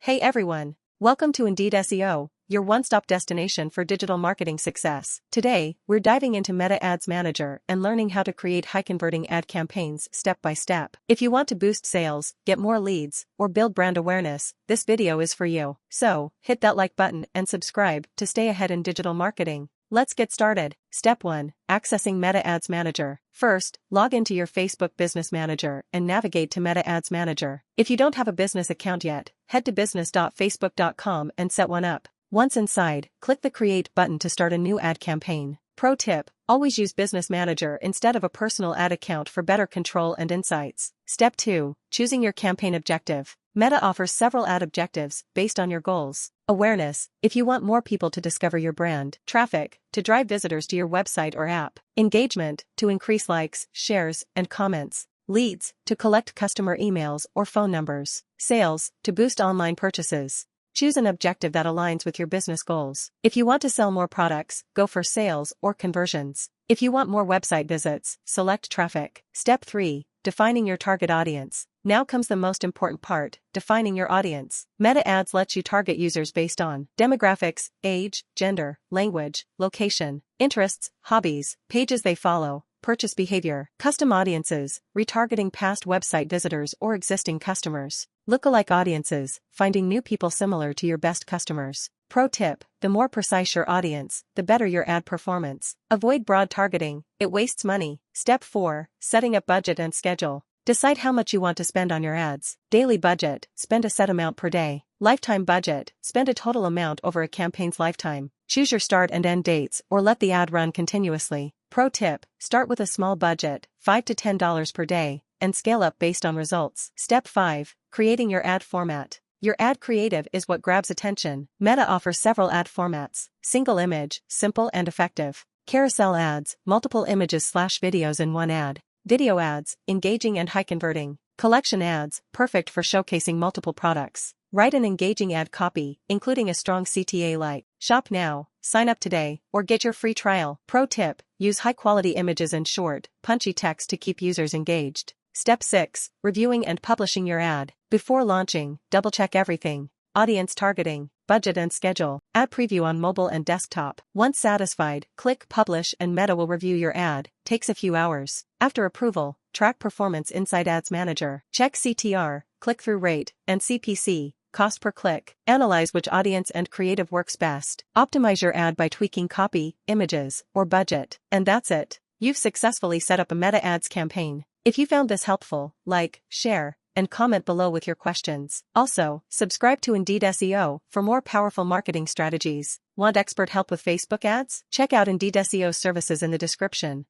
Hey everyone! Welcome to Indeed SEO, your one-stop destination for digital marketing success. Today, we're diving into Meta Ads Manager and learning how to create high-converting ad campaigns step by step. If you want to boost sales, get more leads, or build brand awareness, this video is for you. So, hit that like button and subscribe to stay ahead in digital marketing. Let's get started. Step 1. Accessing Meta Ads Manager. First, log into your Facebook Business Manager and navigate to Meta Ads Manager. If you don't have a business account yet, head to business.facebook.com and set one up. Once inside, click the Create button to start a new ad campaign. Pro tip: always use Business Manager instead of a personal ad account for better control and insights. Step 2. Choosing your campaign objective. Meta offers several ad objectives based on your goals. Awareness, if you want more people to discover your brand. Traffic, to drive visitors to your website or app. Engagement, to increase likes, shares, and comments. Leads, to collect customer emails or phone numbers. Sales, to boost online purchases. Choose an objective that aligns with your business goals. If you want to sell more products, go for sales or conversions. If you want more website visits, select traffic. Step 3. Defining your target audience. Now comes the most important part, defining your audience. Meta Ads lets you target users based on demographics, age, gender, language, location, interests, hobbies, pages they follow, purchase behavior. Custom audiences, retargeting past website visitors or existing customers. Lookalike audiences, finding new people similar to your best customers. Pro tip: the more precise your audience, the better your ad performance. Avoid broad targeting, it wastes money. Step 4. Setting up budget and schedule. Decide how much you want to spend on your ads. Daily budget, spend a set amount per day. Lifetime budget, spend a total amount over a campaign's lifetime. Choose your start and end dates or let the ad run continuously. Pro tip: start with a small budget, $5 to $10 per day, and scale up based on results. Step 5. Creating your ad format. Your ad creative is what grabs attention. Meta offers several ad formats. Single image, simple and effective. Carousel ads, multiple images/videos in one ad. Video ads, engaging and high converting. Collection ads, perfect for showcasing multiple products. Write an engaging ad copy, including a strong CTA like. Shop now, sign up today, or get your free trial. Pro tip: use high-quality images and short, punchy text to keep users engaged. Step 6. Reviewing and publishing your ad. Before launching, double-check everything. Audience targeting, budget and schedule. Ad preview on mobile and desktop. Once satisfied, click Publish and Meta will review your ad. Takes a few hours. After approval, track performance inside Ads Manager. Check CTR, click-through rate, and CPC, cost per click. Analyze which audience and creative works best. Optimize your ad by tweaking copy, images, or budget. And that's it. You've successfully set up a Meta Ads campaign. If you found this helpful, like, share, and comment below with your questions. Also, subscribe to Indeed SEO for more powerful marketing strategies. Want expert help with Facebook ads? Check out Indeed SEO services in the description.